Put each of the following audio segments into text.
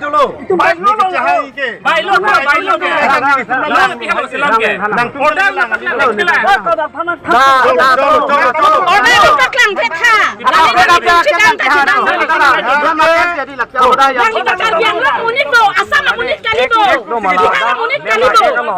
dulu. Baik lo cahai ke. Baik lo ke. Lang pihak silam ke. Lang order lang pila. Order lo taklang peta. Yang kita yang lo unik lo asam unik kali lo. Kita unik kali lo.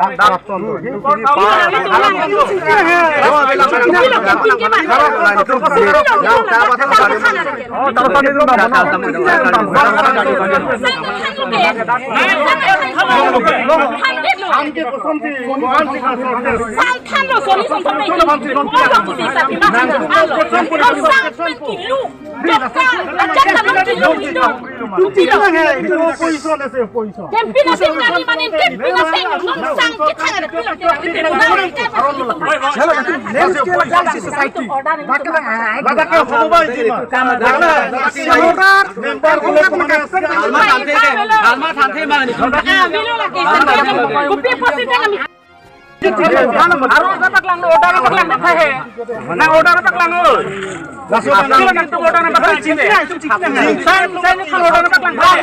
Harus dapat lang order lang he. Na order dapat lang oi. Langsung nang tu order dapat lang sini. Saya ni kalau order dapat lang.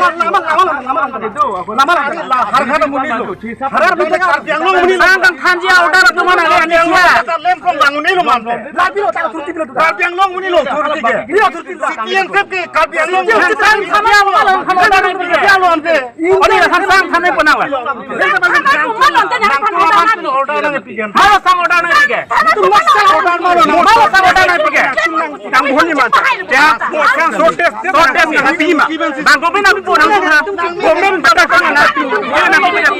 Nama harga muni lo. Harga yang lo muni. Sang thanjia order tu mana le sia. Lem kom bangun ni lo man. Labi lo tak turti lo. Labi yang lo muni lo turti ke. Dia turti. Sekian kep ke kabi yang lo. Sang khamia lo order ni dia lo ante. Oni sang khame pona wa. Mau sang order na pike. Tu sang order malo. Mau sang order na pike. Kang bhoni man. Ya, sang sortes na pima. Bang gomen na pipo na. Gomen bata sang na pima. Na gomen na.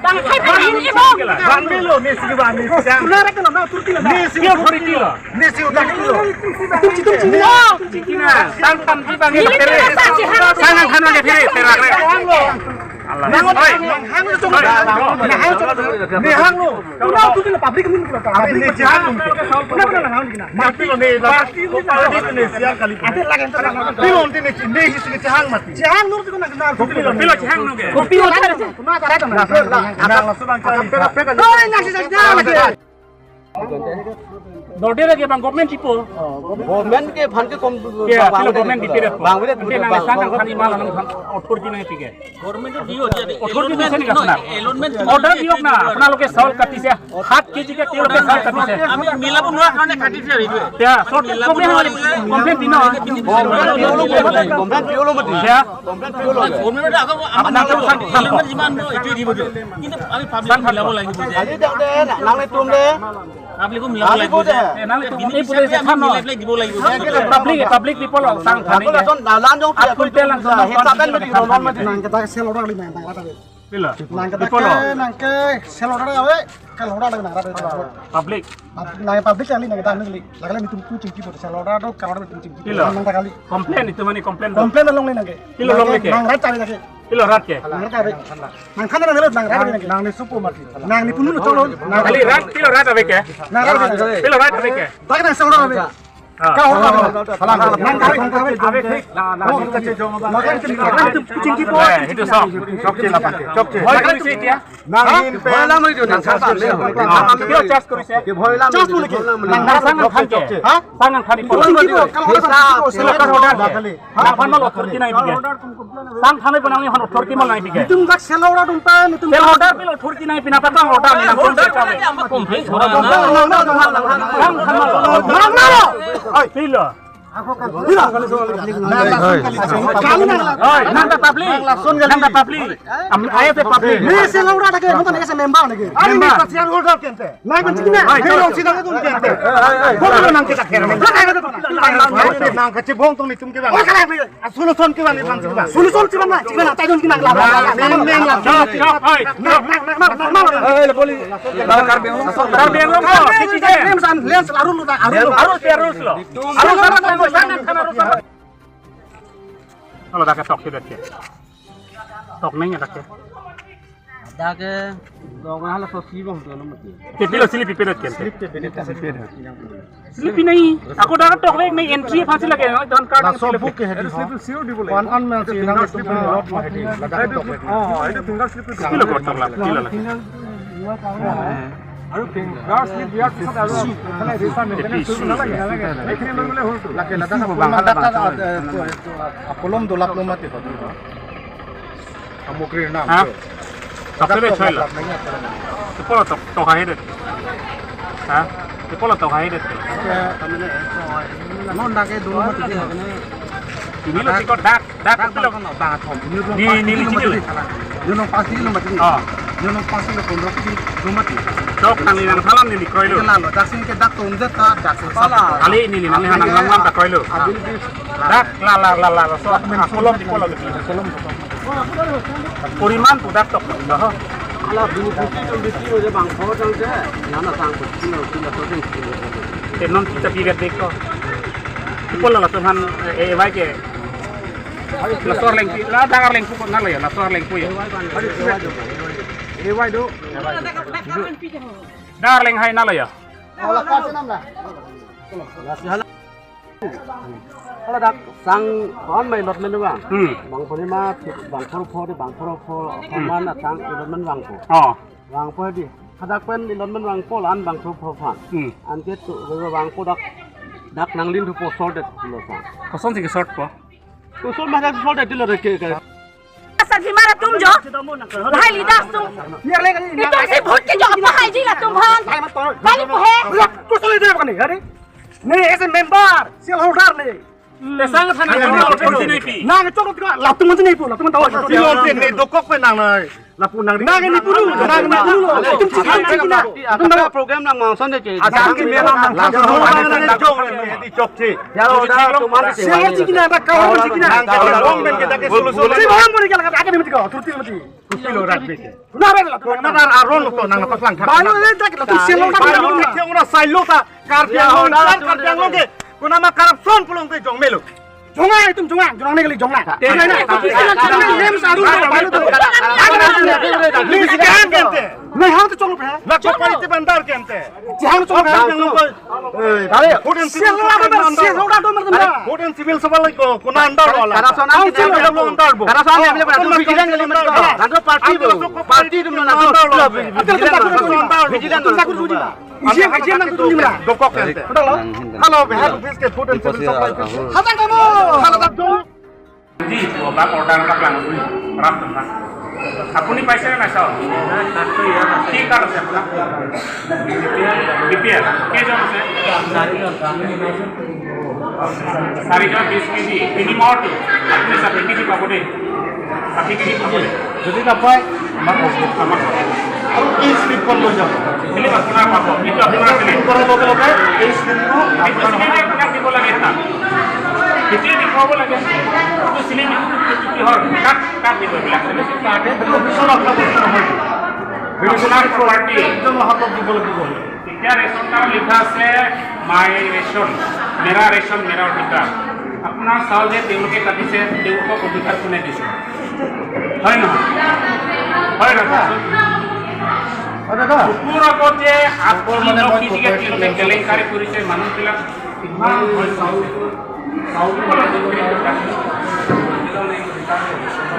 Bang hai pahin ibu. Bang milo ni siapa ni? Benar kan? Nak turki lah. Ni siapa turki kilo? Ni siapa kilo? Turki. Oh, turki na. Tantan di bang ni tere. Sangat kan lagi tere terak le. Allah. Hang lo coba. Ni hang lo. Kau turki lah pabrik ni. Pabrik ni jang. Kenapa nak hang ni? Mati lo ni. Mati lo ni siapa kali? Ada lagi yang terang. Pilo ni sini jang mati. Jang nur tu nak kenal. Pilo jang nu ke? Pilo ada. Kuna ada tu. Anang langsung bangkai. Oh, nasi lagi. Dorder lagi bang government tipo. Government ke fan ke kom. Ya, sila government dipilih. Bang wira tu. Nanti sangat kali malam nanti output di nanti ke. Government tu dio je. Output di sini kasna. Order dio na. Apna loke saul kati se. 7 kg ke kilo ke saul kati se. Ami mila pun nuah karena kati se itu. Ya, short complaint dino. Government piolo mati. Ya. Government ada apa nak parliament jiman itu di bojo. Ini ami public mila pun lagi bojo. Jadi dak deh, nang le tum deh. Public pun mila lagi bojo. Nang le tum ini boleh sama. Public people sang thani. Lan jong आप कुल पे लंग सोना हिसाब में di non mati. Nang kita sel orang lima nang rata. Bila. Nang kita ke nang ke sel orang awe kalau orang nang rata. Public. Nang public kali nang kita nang li. Lagala mitum tu cingki pot sel orang do kalau mitum cingki. Nang kali. Complain itu mana complain. Komplain long ni nang ke. Kilo long ke. Nang rata lagi. Kilo rat ke. Nang rata lagi. Nang khana nang nang rata lagi. Nang ni supu mati. Nang ni punu tolong. Nang Kali rat kilo rat apa ke? Nang rata. Kilo rat apa ke? Tak nang sel orang awe. Kau orang salah nang kali awe fix. Nang kita jom apa? Nang cingki pot. Itu sok. Sok je lapan. Sok je. Boy kau isi dia. Nang bola mai tu nang sabar le. Kilo charge kau isi. Ke bola mai tu. Nang sangat khan ke. Ha? Sangat khani pot. Cingki pot. Kalau orang Sila kan order ke. Nang fan mal authority naik bige. Sang khane banang han authority mal naik bige. Tum gak sel orang dumpa tum. Sel order pilo authority naik pina patang order ni. Order ada apa komplain orang. Sang khan mal. Pilo. Nanda public. Nanda public. Ayat public. Ni selauda lagi, nonton ni member lagi. Ani ni pasir holder kente. Nang kunci ni. Hero sida tu kente. Boleh nang kita kira. Nang kecil bong tu ni tum kita. Solution kita ni bang kita. Solution kita mana? Kita nak tajuk kita nak. Nang lah. Nang. Boleh. Karbeng lo. Lens arul lu tak arul. Harus lo. Kalau dah ketok sudah ke. Tok neng ada ke. Ada ke dong hal sosial bang tu nama tu. Pipilo silip pipilo ke. Silip नहीं. Aku dah ketok lagi नहीं entry फांसी लगे हैं. Dan card सब बुक है slip CO D बोले one on में से नंग स्लिप लॉट में है लगा तो हां ये finger slip pipilo kotor lah. Pipilo lah. আৰু ফিংগাৰ স্লিপ দিয়াৰ পিছত আৰু মানে ৰিফান্ড মেইনটেনেন্স কৰিব নালাগে এইখিনি লৈ গলে হলটো লাগে কলম দলাপ লমাতে হতো সামগ্ৰীৰ নাম Tapi betul lah. Kepala tok hai det. Hah? Kepala tok hai det. Non dah ke dulu mati dia. Ini lo sikot dak kepala kan dak thom. Ni cikil. Dia non pasti lo mati. Ah. Dia non pasti lo pondok di lo mati. Tok nang nang salam ni kroi lo. Kenal lo dak sing ke dak tum dak dak salah. Kali ini nang nang lam tak kroi lo. Dak la so kolom di kolom. Puriman tu dak tok dah. Kalau dulu bukti je bang kau jang je. Nana sang bukti lo kita tu ding. Non kita pirat deko. Kepala lah Tuhan baik ke. Lasor leng la dangar leng pukul nala ya lasor leng pu ya. ए वाइ दो Dangar leng hai nala ya. होला कासे नाम ला Kalau dak sang kon mai lot men bang. Hmm. Bang poni ma bang pho di bang pho man na sang lot men bang pho. Oh. Bang pho di. Hadak pen di lot men bang pho lan bang pho phan. Hmm. An ke tu bang pho dak nang lin tu po sort det lo sang. Kosong sih short po. Tu sol ma dak sort det lo ke. Asal gimana तुम जो भाई लीडर तुम itu si भूत के जो apa hai ji lah तुम भान kali po hai तू सोले दे बने अरे नहीं ऐसे मेंबर सेल होल्डर ने Lesang sana ni pi. nang चोक तो लातु मन नहीं पुला तुम tahu Silo ni dokok pe nang nai. Lapu nang nang ni pulu तुम चिकन ना तुम dak program nang mau son de ke. Asal ke मेरा नाम Lapu nang nang jong ni di chok chi. Jalo dak tu man se. सेल chicken ना काउ chicken Nang kita long men kita ke solusi. Si bang boleh kalau ada ni mati kau turti mati Silo rat be. na be la Nang dar aron to nang paslang thak. balu le tak la tu cell Kalau holder ni tiang una sailo ta karpiang long ke. Kuna ma corruption pulong te jong melo. jongai तुम jongai ने गली jongai name सारू balu tu Ni sekarang kente. नहीं हाँ तो चलो पे Lakko parite bandar kente. जहाँ चलो पे Karpiang long ko. Food and cell holder तो मतलब ना Food and civil sabal ko kuna andar wala. Corruption Ang civil sabal andar bo. Karena soalnya ambil pada vigilan kali mereka. Nanti parti itu nanti vigilan तुम takut rugi lah Ijen nang tu dimana Dokok kente. Halo behal office ke food and civil supply. hatang kamu kalau tak tu Di bak order ka plan rap tentang. Apuni paisa na sao. Ki kar se apna. BPL. Ke jam se? Sari ka 20 kg. Ini more tu. Apni sa 20 kg pabode. Tapi kg pabode. Jadi dapat mak এই স্লিপ করলো যাব Ini apna pabo. Itu apna sini. করে লোকে লোকে এই স্লিপ কো Itu sini apna di bola kita. Itu di bola lagi. Itu sini itu hor. Kat itu bilang sini. ভীষণ রক্ষা করতে হবে Personal property. একদম হাত দিব লাগিব क्या रेशन कार्ड लिखा से माय रेशन मेरा अधिकार अपना साल जे देव के कथि से देव को अधिकार कोने दिसे है ना দাদা पूरा को जे आपको মানে কি দিকে কিলতে কেলেঙ্কারি করিছে মানুষ বিলাক ইমান হয় সাউথ বলা দিকে না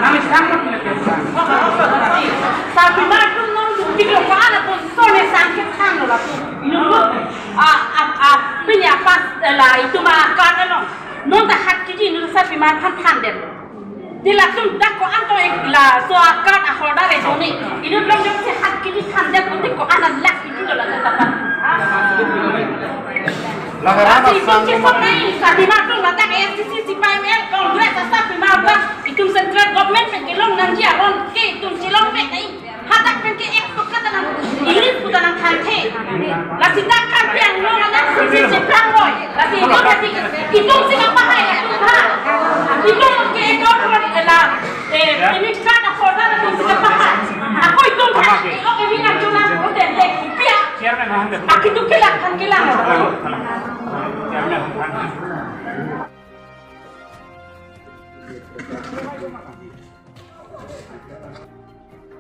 আমি সামনে লেখে tapi mana tuh non bukti lo kan apa sone sangkit kan lo tu ini lo punya pas lah itu mah kan lo non tak hak kiji nu sapi mah kan deh Dila tum dak ko anto la so akan ahoda re joni ini belum jom se hak kiji kan deh pun ko anak lak itu lo lah Lasi kunci sampai sadi makro latak SCC CPML Kongres asap pimabas itu central government pekilong nanti aron ke itu silong pek nai hatak peke ekspor kata nang Inggris bukan nang kante lasi tak kante yang lo latak CCC prangoi lasi itu kasi itu sih apa hai itu ha itu ke government lah ini kan afordan itu sih apa hai aku itu kan oke ini nak cuma udah deh pia aku itu kilang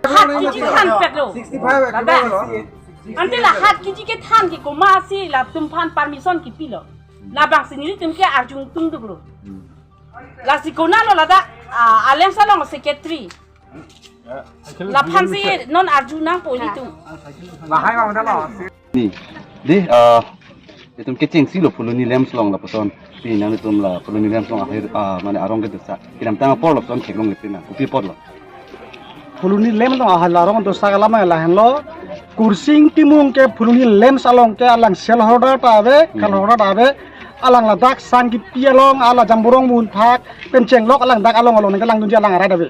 hat kiji than pek lo 65 ada ante la hat kiji ke than ki ko ma si la tum phan permission ki pi lo la bang sini tum ke arjung tung du bro la si ko na lo la da alem salong secretary la phan si non arjung nang poli tum la hai ma da lo ni di itum kecing silo puluni lem slong la person pi nang itum la puluni lem slong akhir mane arong ke desa kinam tang por lopson kheklong lepina kupi por lo fuluni lem to ahalarong to sagalama lahenlo kursing timung ke fuluni lem salong ke alang sel hoda tabe kal hoda tabe alang ladak sangki pialong ala jamburong mun phak penceng lok alang dak along along kalang dunja alang ara dabe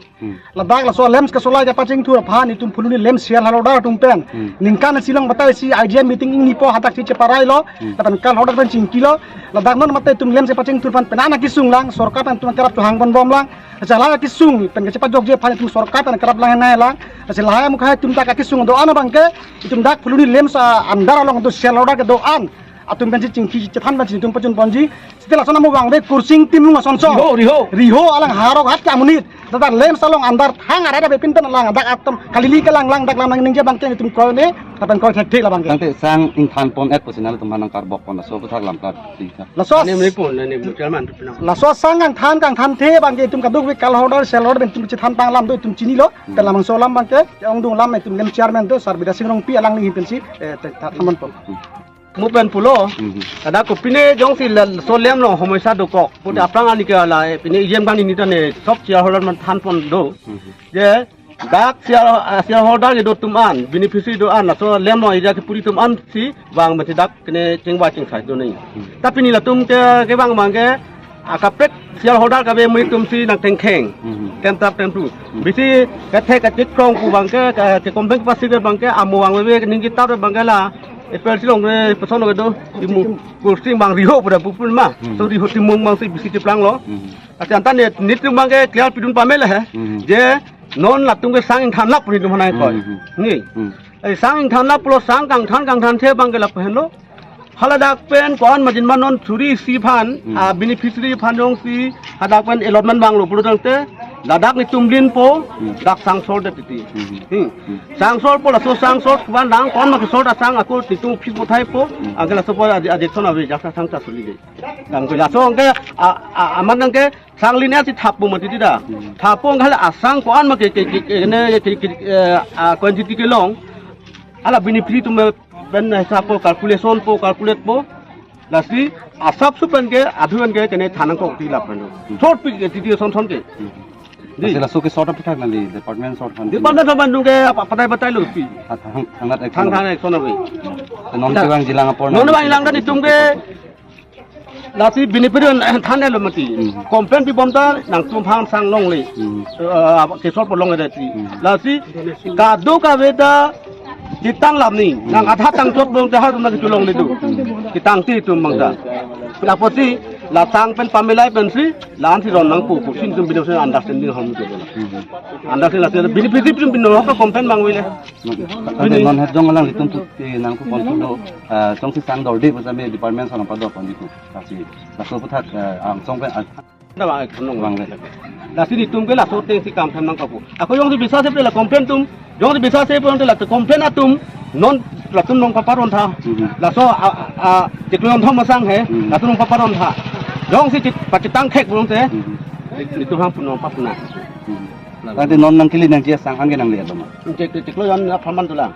ladak la so lem ke solai ja paching thu phan itum fuluni lem sel hoda tum pen ningkan silong batai si idea meeting ing nipo hatak si ceparai lo tatan kal hoda pencing kilo ladak non mate tum lem se paching thu pan penana kisung lang sorka pen tum kerap tu hang bon bom lang Asalaya kisung pen cepat jogje pan tum sorka pen kerap lang nai lang asalaya mukha tum tak kisung do ana bangke itum dak fuluni lem sa andar along tu sel hoda ke do an atum benci cingki cetan benci tum pacun ponji setelah sana mau bang be kursing timung asonso riho alang harok hat kamunit tata lem salong andar hang ada be pinten lang dak atom kalili kelang lang dak lang ningje bangke tum ko ne tapan ko thek la bangke tangte sang ing than pon et personal tum manang karbok pon so puthak lam ka ti ka la so ne pon ne mujalman la so sangang kang than the bangke tum kaduk we kal hodor sel hodor tum cetan pang lam do tum chini lo telam so lam bangke ong dung lam tum lem chairman do sar bida singrong pi alang ni pensi taman pon mu pen pulo ada ko pine jong si solem lo homoisa do ko put aprang ani ka la pine jem kan ni tane top shareholder man than pon do je dak shareholder ge do tuman beneficiary do an so lem lo ija ke puri tuman si bang ma dak kene chengwa cheng sai do nei tapi ni la tum ke bang mang ke akapet shareholder ka be mui tum si nang teng kheng tem tap tem tu bisi ka the ka tik krong ku bang ke kompeng pasti bang ke amu bang be ning ki tap bang ke la Epel silong ne person lo do imu kursing bang riho pada pupun ma so riho timung bang si bisi tiplang lo ati antan ne nit bang ke clear pidun pamel he je non la tung ke sang than lap ni tum hanai ko ni ai sang than lap lo sang kang than the bang ke lap hen lo haladak pen kon majin manon suri si phan beneficiary phan jong si hadak pen allotment bang lo puru te ladak ni tumlin po dak sang sol de ti sang sol po la so sang sol ban dang kon ma sol da sang aku ti tu phis po thai po agala so po ade thona ve jaksa sang ta suli ge dang ko la so ke aman dang ke sang linya ti thap po ma ti da thap po ngal asang kon ma ke ne kon ti ke long ala beneficiary tu ben hisab po calculation po calculate po lasi asap supan ke adhuan ke kene thanang ko ti lap no short pi ti ti son ke Sila so ke sort of puthak nali department sort fund department of bandung ke patai batai lu pi hangat thang ek son we non tiwang jilang apor non bang ilang dan itum ke lasi beneficiary than lo mati complaint pi bomta nang tum phang sang long le ke sort po long le ti lasi ka do ka veda ditang lam ni nang atha tang chot bong ta ha tum na tulong le du ditang ti tum mangda la poti la tang pen pamilai pen si lan si ron nang pu sin tum bino se understanding ham tu understanding la se benefit tum bino ka complain bang wile non het jong lang litum tu nang ku pon do jong si sang dor de pa me department son pa do pon di ku kasi la so puthak ang jong pen da bang ek nong bang le la si tum ke la so te si kam tham nang ka pu ako jong si bisa se la complain tum jong si bisa se pon te la complain atum non la tum nong paparon tha la so tiklon thom ma sang he la tum nong paparon tha jong si patitang khek bong te ni tu ham punong papna tante non nang kili nang dia sang an ge nang le do ma tiklon na phaman tu la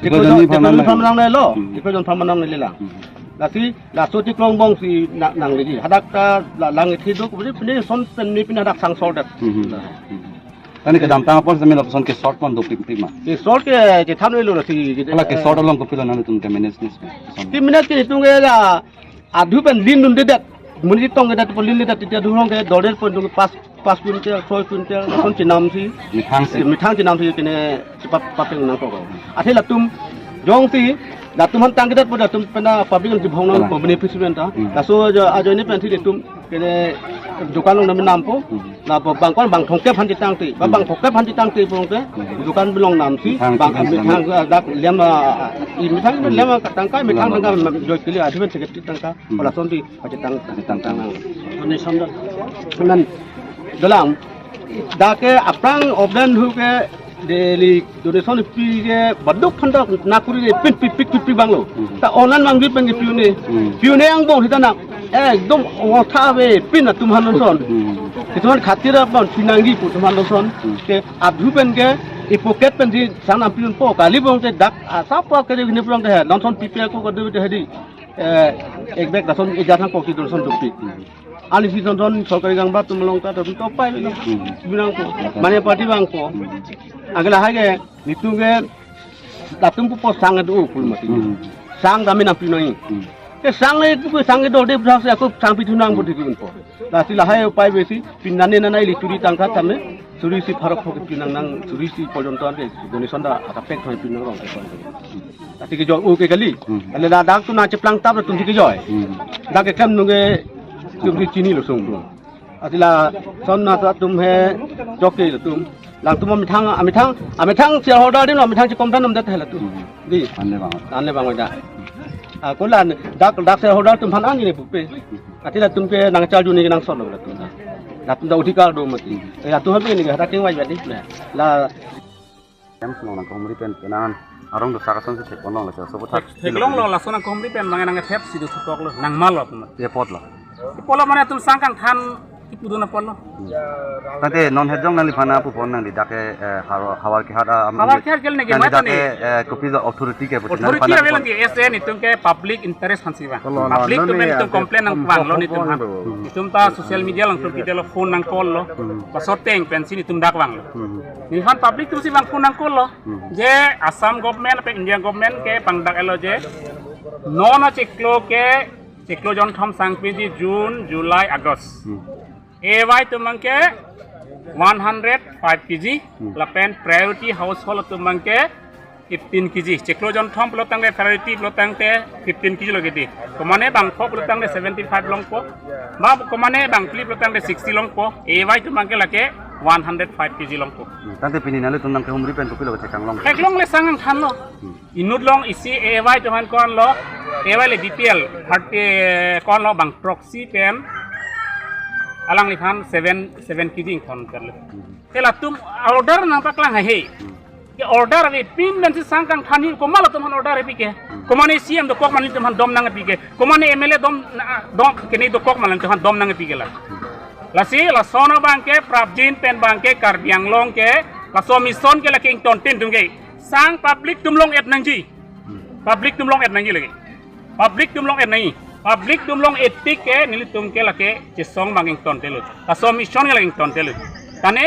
tiklon phaman nang le lo tiklon phaman nang le la la so tiklon bong si nang le hadak ta lang thi do ku ni son pen ni pin hadak sang sol dat Tani kedam tang pol zaman lapson ke short pon do pik ma. Ke short ke tham lo lo thi Ala ke short along ko pila nanu tum ke manage nis. ti minat ke tung ke la adu pen lin dun dedat muni tong dedat pol lin dedat ti durong ke dodel pon dung pas kuntel 6 kuntel kon chinam si mithang chinam si kene papeng nang ko athe la tum jong ti la tum han tang dedat pon tum pena public ji bhong nang ko beneficient ta la so ajo ni pen thi tum kene dukan long nam po na bang kon bang thongke phan ti tang ti ba bang thongke phan ti tang ti pong te dukan belong nam si bang mithang dak lem i mithang lem ka tang ka mithang tang ka jo kili athe pen ti tang ka ola son ti tang ni samda nan dalam dake aprang obdan hu ke daily donation pi ke baduk phanda nakuri pin banglo ta online mang bi pen ke piune ang bong hitana ekdom othabe pin na tumhan son kituman khatira pon pinangi pu tumhan son ke abhu pen ke i pocket pen ji sana piun po kali bong te dak asapa ke ni prong te non son pp ko de hedi ek bek rason e jathan ko ki donation dupi ali si don sorkari gang ba tumlong ta to pai lo binang ko mane party bang ko agala hage nitunge datum pu sang du pul mati sang dami na pinoi ke sang le do de bra se ko sang pi thunang bodi kun po la si la hai pai besi pinane na nai lituri tangka tame suri si pharok ko pinang nang suri si porjonton de donation da ata pek thoi pinang rong ko ati ke jo o ke gali ale da dak tu na cheplang tab tu ke joy dak ke kam nuge tum di chini lo song atila son na ta tum he joke lo tum lang tum ami thang shareholder din ami thang chi company nam da thela tu di anle bang da ko lan dak shareholder tum phan ani ne pupe atila tum ke nang chal ju ni nang son lo tu la tum da udhikar do mati ya tu habe ni ga king wai badi la Em song nang komri pen kenan arong do sarason se ponong la so botak. Heklong lo la sona komri pen mangai nang thep si do sukok lo nang mal lo tu ye pot lo. Pola mana tum sangkang than ipuduna polo Tante non hejong nang lifana pu pon nang didake hawar ke hara hawar ke gel ne ge mata ni kopi the authority ke putin authority avelang ge SN itum ke public interest hansi ba public tu men tum complain nang wang lo ni tum han itum ta social media lang tum kita lo phone nang call lo pasoteng pensi ni tum dak wang lo ni han public tu si wang phone nang call lo je Assam government pe India government ke pangdak elo je non Ciklo John Tom Sangpiji June, July, August. AY tumangke 105 kg. Lapen priority household tumangke 15 kg. Ciklo John Tom pelotang de priority pelotang te 15 kg lagi di. Komane bang po pelotang de 75 long po. Ma komane bang pli pelotang de 60 long po. AY tumangke lake 105 kg long po. Tante pini nalu tunang ke umri pen kopi lo cekang long. Long le sangang than lo. Inut long isi AY tuman kon lo. AY le BPL party kon lo bang proxy pen alang lihan 7 kg kon terle. Tela tum order nang paklang hai. Ke order ave pin dan si sangkang thani ko malo tuman order ave ke. Komane CM do kok manin tuman dom nang pike. Komane MLA dom kene do kok manin tuman dom nang pike la. Lasi la sona bangke prabjin pen bangke karbiang long ke la so mission ke la king ton tin dungge sang public tumlong et nangji public tumlong et nangji lagi public tumlong et nai public tumlong etik ke nili tum ke la ke chisong banging ton telu la so mission ke la king ton telu tane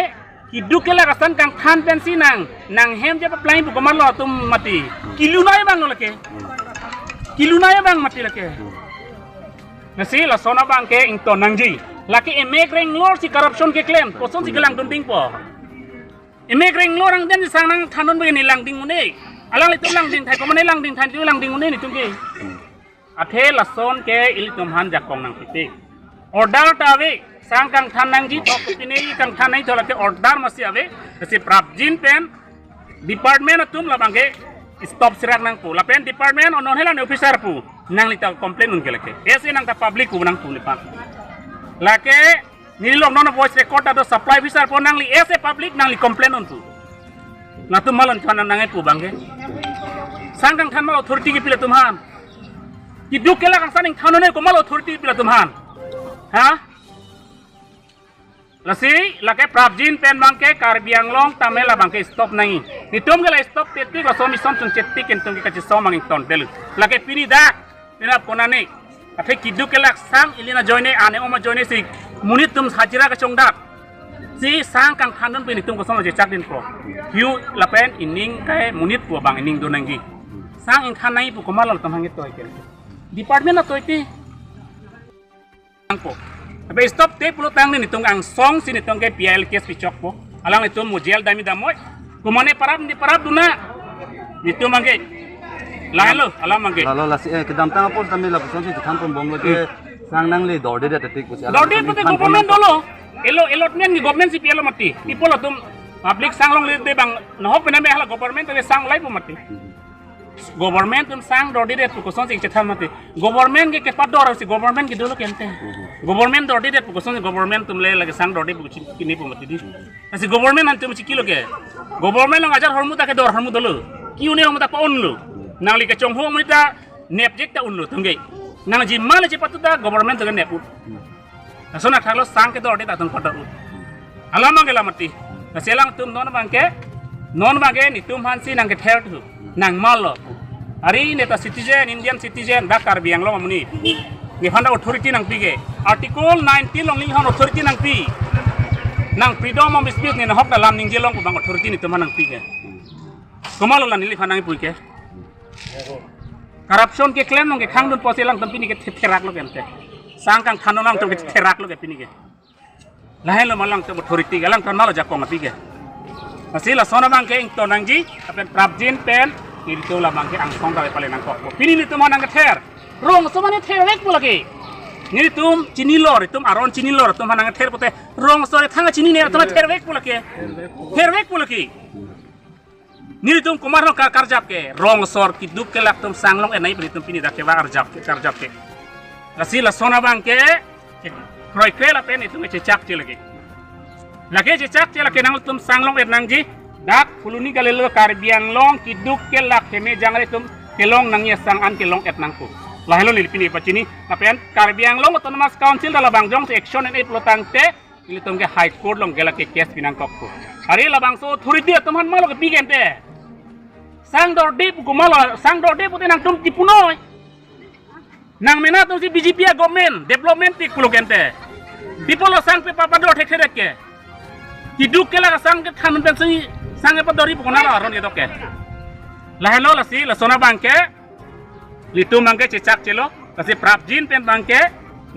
kiduk ke la kasan kang khan pensi nang hem je plain bu kamar lo tum mati kilunai bang lo lake kilunai bang mati lake nasi la sona bangke ing ton nangji laki emek reng lor si corruption ke claim poson si gelang tunting po emek reng lor ang den sang nang thanon begini lang ding mune alang itu lang ding thai ko mane lang ding thai tu lang ding mune ni tungki athe lason ke il tumhan jakong nang piti order ta ave sang kang than nang ji to pine kang than nai thola ke order masi ave si prabjin pen department tum la bangke stop sirak nang pu la pen department onon hela ne officer pu nang lita complain un ke lake ese nang ta public ku nang pu lipat lake nilom non voice record atau supply officer pun nangli ese public nangli komplain untuk na tu malan thana nangai pu bangge sangkang than mal authority ki pila tumhan ki dukela kang saning thanone ko mal authority pila tumhan ha lasi lake prabjin pen bangke karbiang long tamela bangke stop nai nitum gela stop tetik la somi som tung cetik entung ki kachi som manging ton del lake pini dak pina ponane Ape kiduk kelak sang ilina joine ane oma joine si munit tum hajira ka chongdak si sang kang tandon pe ni tum ko song je chak din pro hiu la pen ining kai munit pu bang ining do nangi sang in khan nai pu ko malal tam hangit toy ken department na toy ti ang po abe stop te pulo tang ni tung ang song si ni tung ke PL case pi chok po alang ni tum mo jail dami damoy kumane parab duna ni tum mangge lain lo alam mangge lalu lasi kedam tang apa kami lah pesan sih kan pun bom lagi sang nang le dorde dia tetik kusi dorde putih government dolo elotmen ni government si PL mati ipolo tum public sang long le de bang nohok pena me hala government te sang lai pu mati government tum sang dorde de pu koson si chetham mati government ke pador si government ke dolo kente government dorde de pu koson government tum le lagi sang dorde pu kini pu mati di asi government antum chikilo ke government long ajar hormu ta ke dor hormu dolo kiu ne hormu ta pa onlu nang li ke chong ho mu ta nepjek ta unlu tungge nang ji male ci patu ta government ta nepu asona thalo sang ke dorde ta tung pador alama ke lamati selang tum non bangke ni tum hansi nang ke ther tu nang malo ari neta citizen Indian citizen bakar biang lo amuni ni handa authority nang pige article 19 long ling han authority nang pi nang freedom of speech ni hok dalam ning jelong bang authority ni tum nang pige komalo lan li hanang puike corruption ke claim nong ke khang dun poselang tum pini ke therak lo kente sang kang thanon nang tum ke therak lo ke pini ke lahen lo malang tum authority galang tan malo jakong pige asila sona bangke ing to nangji apen prabjin pen kiri to la bangke ang song da pale nang kok pini ni tum nang ther rong so mane ther lek bulake ni tum chini lor tum aron chini lor tum nang ther pote rong so re thanga chini ne tum ther lek bulake ni tum kumar no karjap ke rong sor ki duk ke lak tum sanglong enai pini tum pini da ke karjap ke asila sona bangke kroi krela pen itu me chak lagi lagi cecak cela kenang tum sanglong nangji dak fuluni galelo karbian long kiduk ke lak keme jangre tum kelong nangnya sang an kelong nangku lahelo ni pini pacini tapian karbian long autonomous council dalam bangjong se action en plotang te ili tum ke high court long gela ke case pinang kokku hari labang so authority teman malo ke bigente sang dorde pu malo sang dorde pu nang tum tipunoy nang mena tum si BJP government development tik pulugente dipolo sang pe papador thekhereke kiduk ke la sang ke khan ben sang e padori pukona la ron ye doke lahelo la si la sona bangke litu mangke cecak celo kasi prapjin pen bangke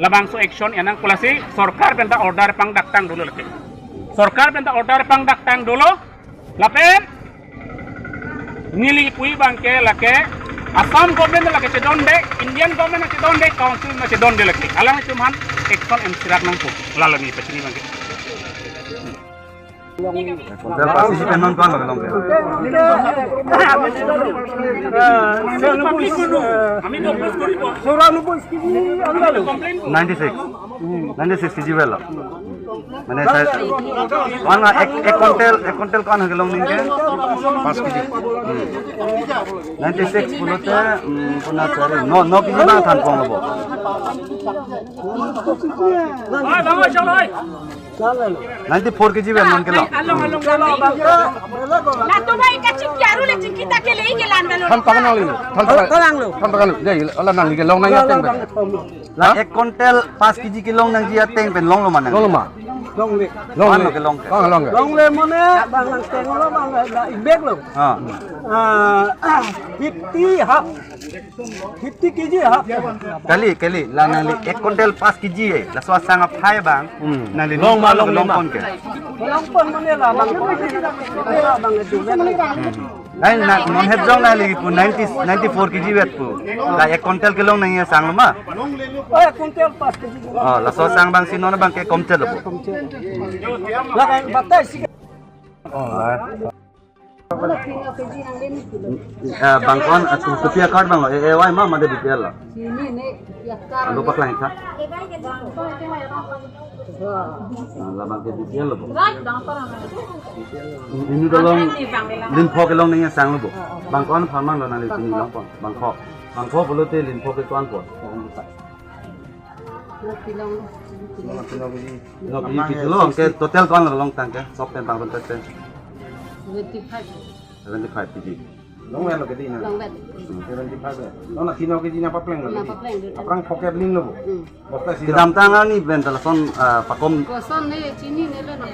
labang so action enang kulasi sarkar benta order pang daktang dulu leke sarkar benta order pang daktang dulu lapen nili pui bangke lake Assam government lake cedonde Indian government cedonde council na cedonde leke alang cuman action en sirak nangku lalani pecini bangke Del pasti si penon kan long ke. Ami do plus kori po. 96 kg vela. Mane saya wana ek kontel kan gelong ning ke 5 kg. 96 pulote puna cari no kg na than pong lobo. Ai bango chalo ai. 94 kg vela non ke lo. Na to mai ka chik yaru le chikita ke lei ke lan balo Than pakan lo jadi ala nang ke long nang yateng ben. La ek kontel 5 kg ke long nang yateng ben long lo man. Long le mone bang nang teng lo bang ibek lo. 50 kg ha. Kali la nang li ek kontel 5 kg la so sang phai bang. Nang li long kon ke. Long pon mone la bang itu Ay non het jong na lagi pu 94 kg wet pu. La ek kontel ke long nang ya sang ma. oh kuntel 5 kg Oh la so sang bang sino na bang ke komtel lo. la kan batai sik bangkon atau kopia card bang wai ma made detail la. Lupa lang ka. La bang ke detail lo. Ini dalam lin pho ke long ning sang lo bo. Bangkon pharmang lo na le sini long pon. Bangkho bolo te lin pho ke tuan pon. No pi lo ke total kan long tang ke sok ten bang ten 75 kg Long way lo ke di na. 75. Nona sino ke di na papleng lo. Aprang poket ling lo. Bosta si. Kedam tangan ni bental son pakom Koson ni cini ni lo nak.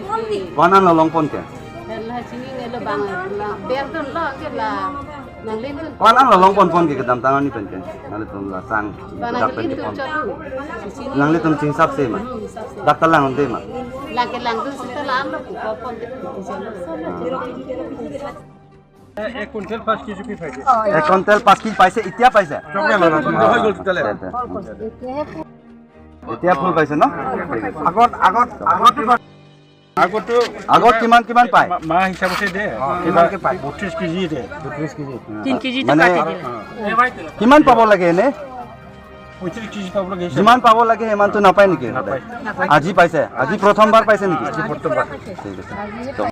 wanan lo long pon ke. Lah cini ni lo bang lah. Biar tu lo ke lah. Nang lin tu. Wanan lo long pon ke kedam tangan ni penken. Nale tum la sang. Bang dak lin pen tu pon. cakap. Cini. Nang le tum ching sap se ma. Dak talang onde ma. Lang ke lang tu setelah lo pun. এক কুইন্টাল 5 কেজি কি পাইছে এক কুইন্টাল 5 কেজি পাইছে ইতিয়া পাইছে চকলে লনা হৈ গল তেলে এতিয়া ফুল পাইছে ন আগত আগত কিমান পায় মা হিচাপতে দে কিমান কে পায় 32 কেজি দে 32 কেজি 3 kg tu মানে kaci dia. কিমান পাব লাগে এনে 35 কেজি পাব লাগে যিমান পাব লাগে সিমানটো নাপায় নেকি আজি পাইছে আজি প্ৰথমবাৰ পাইছে নেকি আজি প্ৰথমবাৰ ঠিক আছে